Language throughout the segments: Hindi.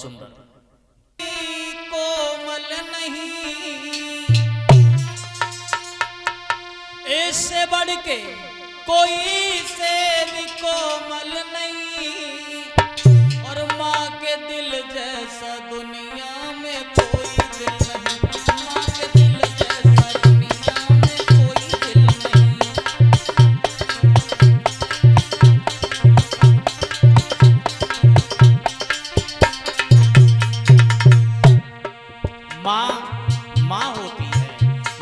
सुंदर। कोमल नहीं इससे बढ़ के कोई से भी कोमल नहीं, और माँ के दिल जैसा दुनिया में कोई दिल नहीं, माँ के दिल जैसा दुनिया में कोई दिल नहीं। माँ होती है,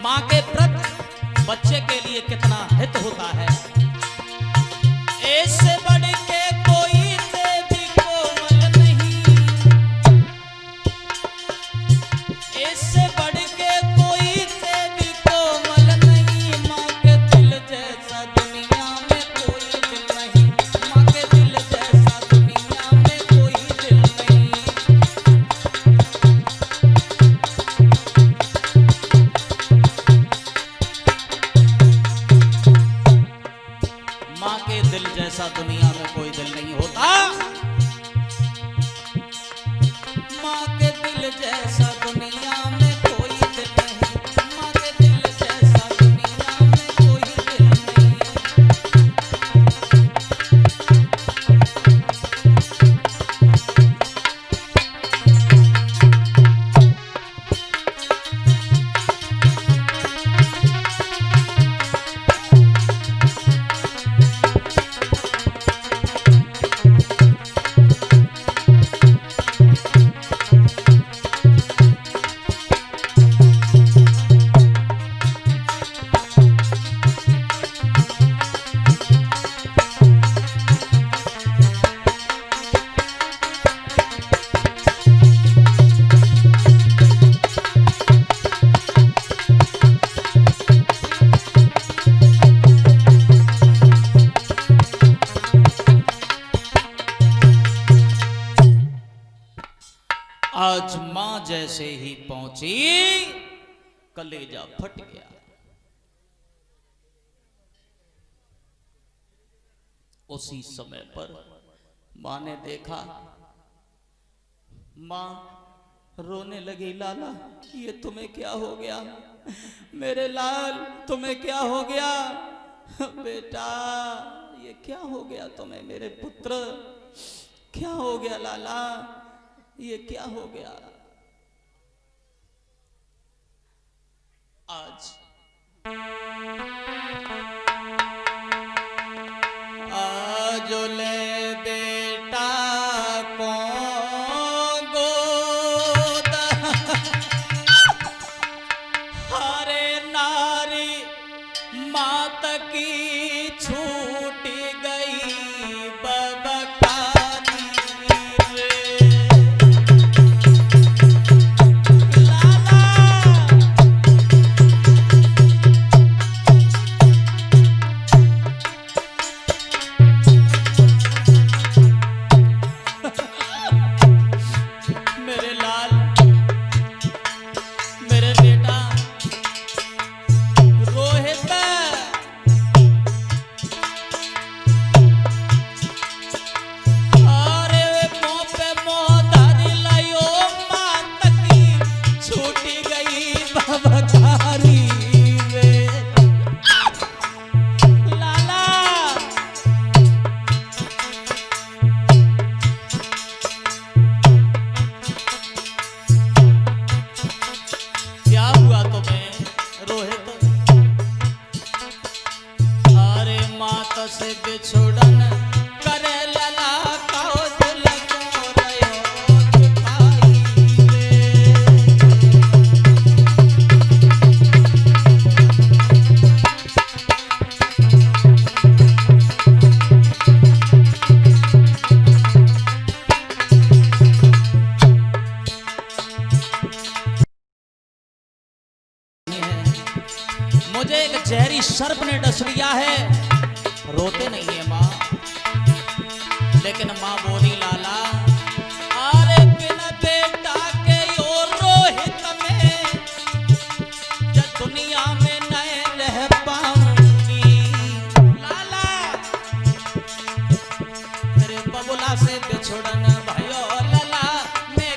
माँ के प्रति बच्चे के लिए कितना हित होता है। इससे बढ़ के कोई से भी कोमल नहीं, इससे बढ़ के कोई से भी कोमल नहीं, माँ के दिल जैसा दुनिया में कोई दिल नहीं, माँ के दिल जैसा दुनिया में कोई दिल नहीं। माँ के दिल जैसा दुनिया में कोई दिल नहीं होता, माँ के दिल जैसा दुनिया में कोई दिल नहीं, माँ के दिल जैसा दुनिया में कोई दिल नहीं। आज मां जैसे ही पहुंची कलेजा फट गया। उसी समय पर मां ने देखा, मां रोने लगी, लाला ये तुम्हें क्या हो गया, मेरे लाल तुम्हें क्या हो गया, बेटा ये क्या हो गया तुम्हें, मेरे पुत्र क्या हो गया, लाला ये क्या हो गया। आज ले बेटा को गोद, हरे नारी मात की छूट गई बबकारी रे। से बिछुड़न करे लला कौशल को रयो दिखाई मुझे एक जहरी सर्प ने डस लिया है। रोते नहीं है माँ, लेकिन माँ बोली लाला अरे बिना बेटा के यो रोहित में जब दुनिया में न रह पाऊंगी। लाला तेरे बबुला से बिछुड़न भयो लला मैं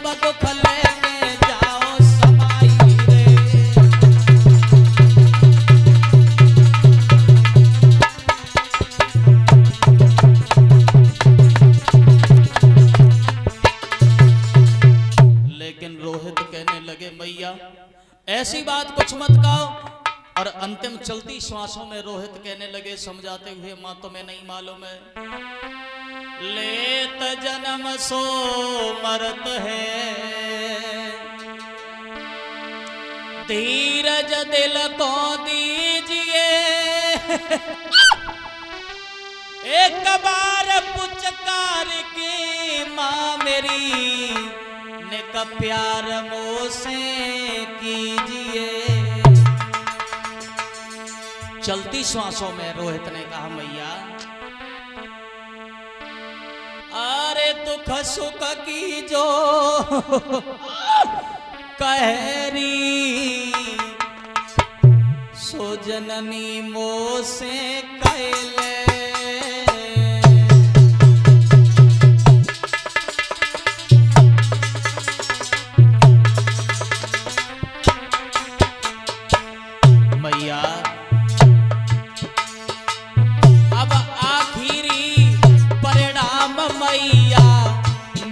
सब दुख लेके जाओ समाई रे। लेकिन रोहित कहने लगे मैया ऐसी बात कुछ मत कहो। और अंतिम चलती श्वासों में रोहित कहने लगे समझाते हुए मां तुम्हें नहीं मालूम है, लेत जन्म सो मरत है, धीरज दिल को दीजिए, एक बार पुचकार की मां मेरी ने का प्यार मोसे कीजिए। चलती श्वासों में रोहित ने कहा मैया अरे दुख सुख की जो कहरी सो जननी मोसे कहले। मैया अब आखिरी परिणाम मैया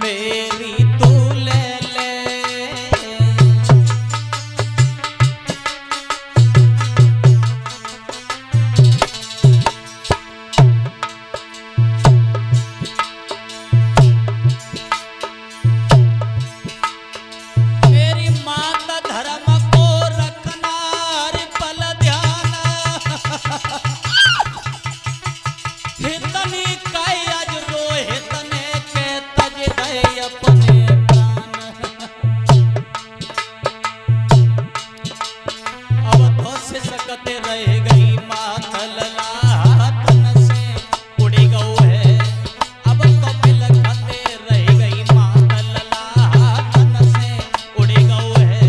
मेरी तू ले ले। मेरी माता धर्म को रखना रे पल ध्यान, हितनी कई आज रोहित ने के तज गए अपने प्राण। अब तो से सकते रह गई माता लला तन से उड़ी गऊ है। अब तो बिलखते रह गई माता लला तन से उड़ी गऊ है।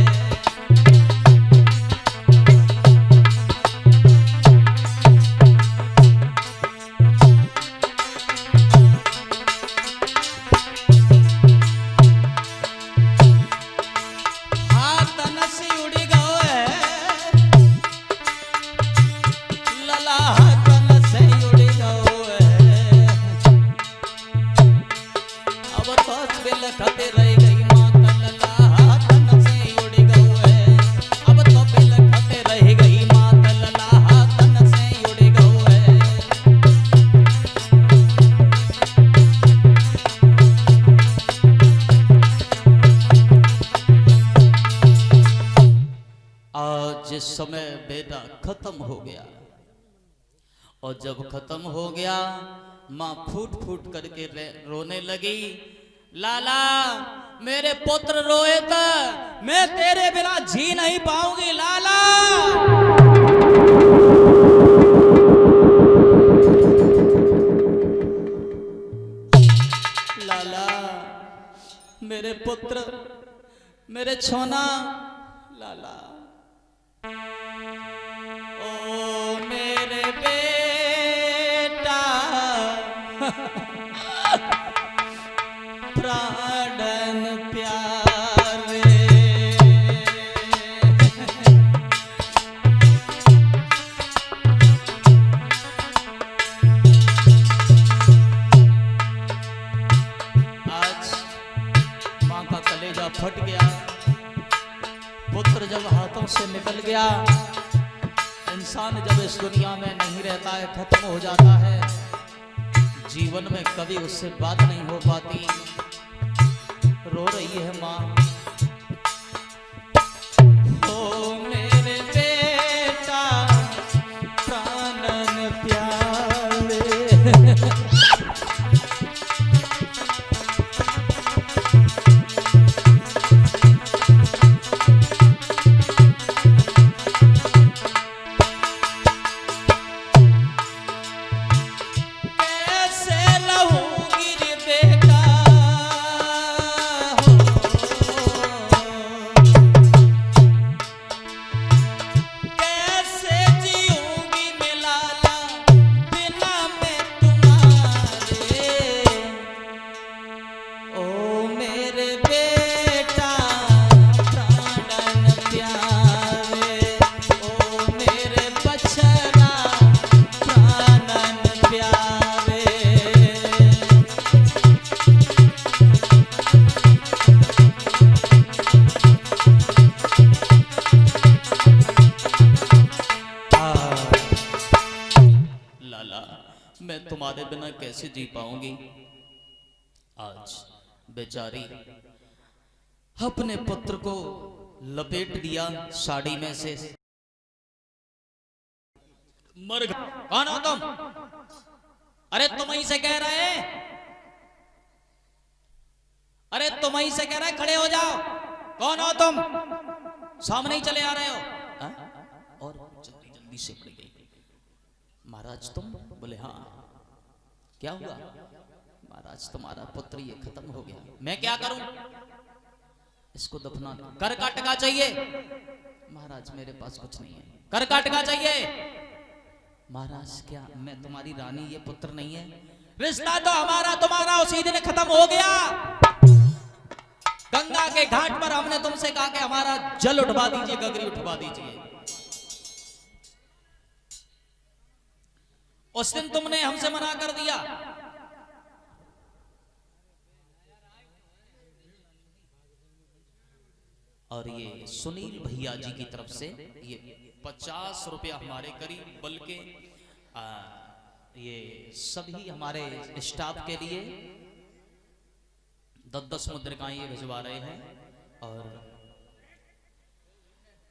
हाँ तन से उड़ी गऊ है, लला तन से उड़ी गऊ है। अब तो बिलखते रह गई माता लला तन से उड़ी गऊ है। अब तो बिलखते रह गई माता लला तन से उड़ी गऊ है। आज समय बेटा खत्म हो गया और जब खत्म हो गया मां फूट फूट करके रोने लगी। लाला मेरे पुत्र रोहित मैं तेरे बिना जी नहीं पाऊंगी लाला। लाला मेरे पुत्र मेरे छोना लाला। ओ मेरे बेटा प्राणन प्यारे। आज मां का कलेजा फट गया, पुत्र जब हाथों से निकल गया, इंसान जब इस दुनिया में नहीं रहता है खत्म हो जाता है, जीवन में कभी उससे बात नहीं हो पाती। रो रही है माँ। ओ मेरे बेटा प्राणन प्यारे। कैसे रहूंगी रे बेटा हो मैं तुम्हारे बिना कैसे जी पाऊंगी। आज बेचारी अपने पुत्र को लपेट दिया साड़ी में से, मर गया। कौन हो तुम? अरे तुम ही से कह रहे हैं, अरे तुम ही से कह रहे हैं, खड़े हो जाओ। कौन हो तुम? सामने ही चले आ रहे हो। और जल्दी जल्दी से पड़ गई। महाराज तुम? बोले हाँ। क्या हुआ? महाराज तुम्हारा पुत्र ये खत्म हो गया। मैं क्या करूं? इसको दफना। कर का टका चाहिए? महाराज मेरे पास कुछ नहीं है। कर का टका चाहिए? महाराज क्या मैं तुम्हारी रानी, ये पुत्र नहीं है? रिश्ता तो हमारा तुम्हारा उसी दिन खत्म हो गया। गंगा के घाट पर हमने तुमसे कहा कि हमारा जल उठवा दीजिए, गगरी उठवा दीजिए। उस दिन तुमने हमसे मना कर दिया। और ये सुनील भैया जी की तरफ से ये 50 रुपया हमारे करीब, बल्कि ये सभी हमारे स्टाफ के लिए 10-10 मुद्रिकाएं ये भिजवा रहे हैं। और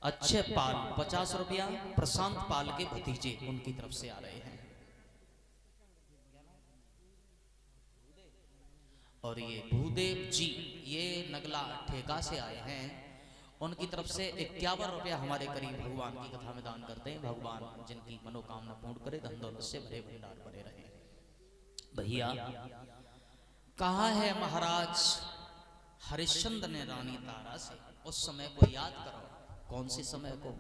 अच्छे पाल 50 रुपया प्रशांत पाल के भतीजे उनकी तरफ से आ रहे हैं। और ये भूदेव जी ये नगला ठेका से आए हैं, उनकी तरफ से 51 रुपया हमारे करीब भगवान की कथा में दान करते हैं। भगवान जिनकी मनोकामना पूर्ण करे, धन दौलत से भरे भंडार बने रहे। भैया कहा है महाराज हरिश्चंद्र ने रानी तारा से, उस समय को याद करो। कौन से समय को?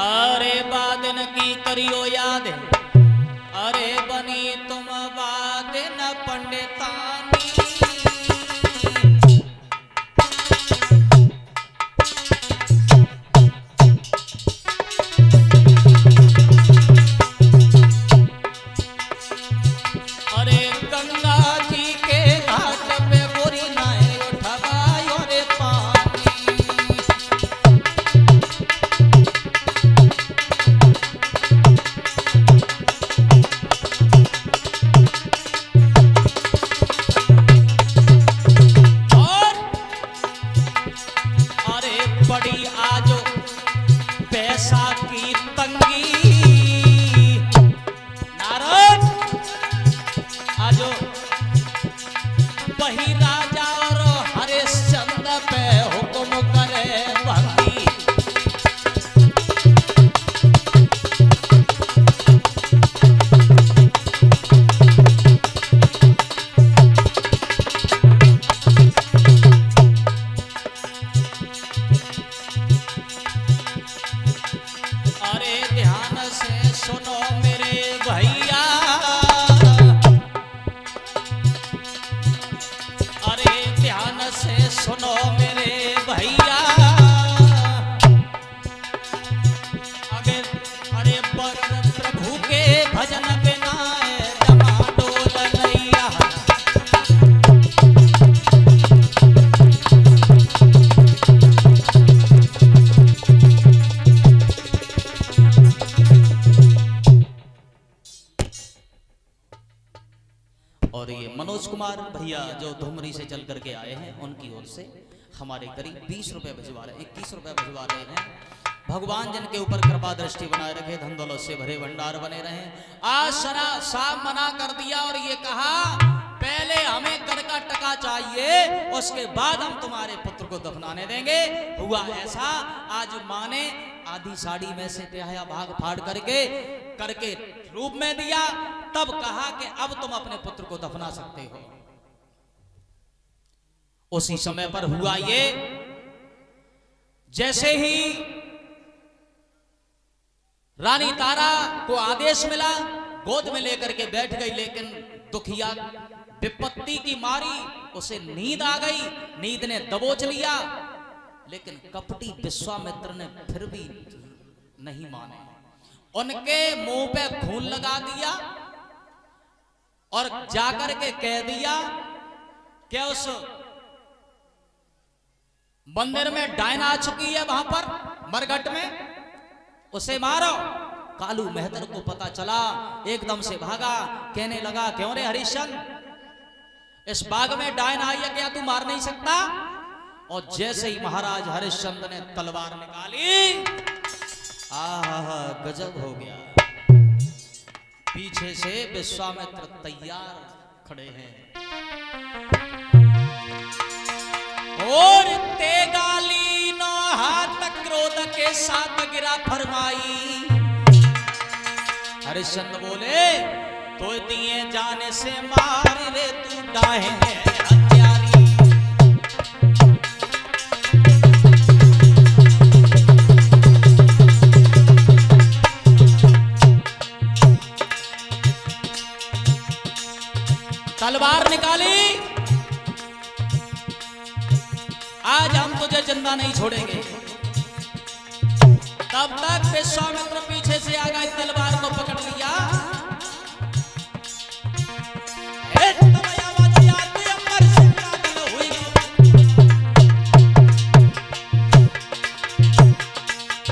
अरे बादन की करियो याद, अरे बनी तुम बादन पंडितानी। और ये मनोज कुमार भैया जो धुमरी से चल करके आए हैं, उनकी ओर से हमारे करीब 20 रुपए भिजवा रहे, 21 रुपए भिजवा रहे हैं। भगवान जिनके ऊपर कृपा दृष्टि बनाए रखे, धन दौलत से भरे भंडार बने रहे। आज साहब मना कर दिया और ये कहा पहले हमें कर का टका चाहिए, उसके बाद हम तुम्हारे पुत्र को दफनाने देंगे। हुआ ऐसा, आज माँ ने आधी साड़ी में से तिहाया भाग फाड़ करके रूप में दिया, तब कहा कि अब तुम अपने पुत्र को दफना सकते हो। उसी समय पर हुआ ये, जैसे ही रानी तारा को आदेश मिला गोद में लेकर के बैठ गई, लेकिन दुखिया विपत्ति की मारी उसे नींद आ गई, नींद ने दबोच लिया। लेकिन कपटी विश्वामित्र ने फिर भी नहीं माने, उनके मुंह पे खून लगा दिया और जाकर के कह दिया कि उस मंदिर में डायन आ चुकी है, वहां पर मरघट में, उसे मारो। कालू मेहतर को पता चला, एकदम से भागा, कहने लगा क्यों रे हरिश्चंद्र, इस बाग में डायन आई है क्या, तू मार नहीं सकता? और जैसे ही महाराज हरिश्चंद्र ने तलवार निकाली, आहा गजब हो गया। पीछे से विश्वामित्र तैयार खड़े हैं और तेगाली नो हाथ क्रोध के साथ गिरा फरमाई। हरिश्चंद्र बोले तो दिए जाने से मार रे तू डाहे हत्यारी। तलवार निकाली, आज हम तुझे जिंदा नहीं छोड़ेंगे। तब तक विश्वामित्र पीछे से आ गए, तलवार को पकड़ लिया।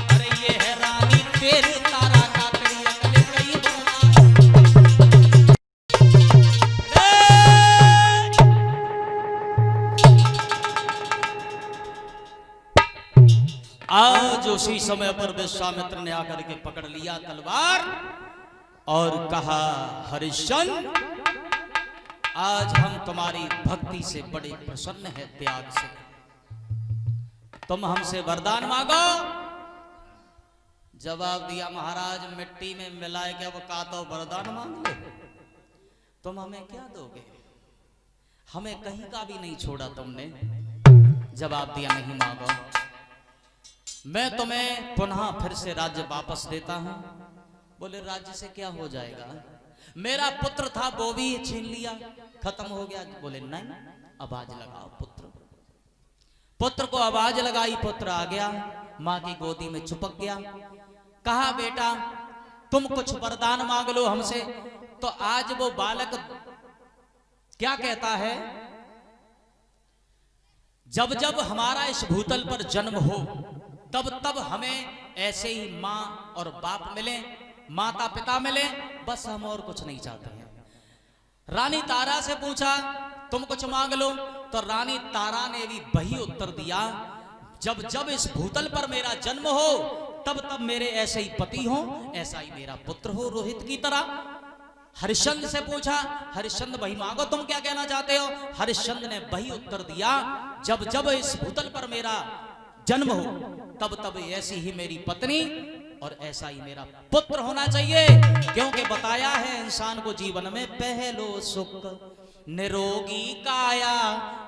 अरे ये है रानी तेरी तारा का तेरी अकल कई आज उसी समय पर विश्वामित्र ने आकर के पकड़ लिया तलवार और कहा, हरिश्चंद्र आज हम तुम्हारी भक्ति से बड़े प्रसन्न हैं, त्याग से तुम हमसे वरदान मांगो। जवाब दिया महाराज, मिट्टी में मिलाए क्या वो कहा तो वरदान मांग ले, तुम हमें क्या दोगे, हमें कहीं का भी नहीं छोड़ा तुमने। जवाब दिया नहीं मांगो, मैं तुम्हें पुनः फिर से राज्य वापस देता हूं। बोले राज्य से क्या हो जाएगा, मेरा पुत्र था वो भी छीन लिया, खत्म हो गया। बोले नहीं, आवाज लगाओ पुत्र। पुत्र को आवाज लगाई, पुत्र आ गया, मां की गोदी में चिपक गया। कहा बेटा तुम कुछ वरदान मांग लो हमसे। तो आज वो बालक क्या कहता है, जब जब हमारा इस भूतल पर जन्म हो तब तब हमें ऐसे ही माँ और बाप मिले, माता पिता मिले, बस हम और कुछ नहीं चाहते हैं। रानी तारा से पूछा तुम कुछ मांग लो, तो रानी तारा ने भी वही उत्तर दिया, जब जब इस भूतल पर मेरा जन्म हो तब तब मेरे ऐसे ही पति हो, ऐसा ही मेरा पुत्र हो रोहित की तरह। हरिश्चंद्र से पूछा, हरिश्चंद्र वही मांगो, तुम क्या कहना चाहते हो? हरिश्चंद्र ने वही उत्तर दिया, जब जब इस भूतल पर मेरा जन्म हो तब तब ऐसी ही मेरी पत्नी और ऐसा ही मेरा पुत्र होना चाहिए। क्योंकि बताया है इंसान को जीवन में पहलो सुख निरोगी काया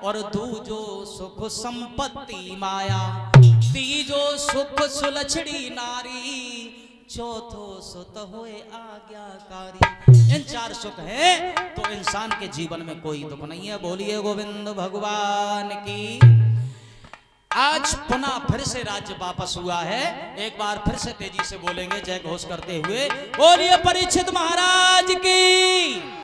और दूजो सुख संपत्ति माया, तीजो सुख सुलछड़ी नारी, चौथो सुत होए आज्ञाकारी। इन चार सुख हैं तो इंसान के जीवन में कोई दुख नहीं है। बोलिए गोविंद भगवान की। आज पुनः फिर से राज्य वापस हुआ है। एक बार फिर से तेजी से बोलेंगे जय घोष करते हुए, बोलिए परीक्षित महाराज की।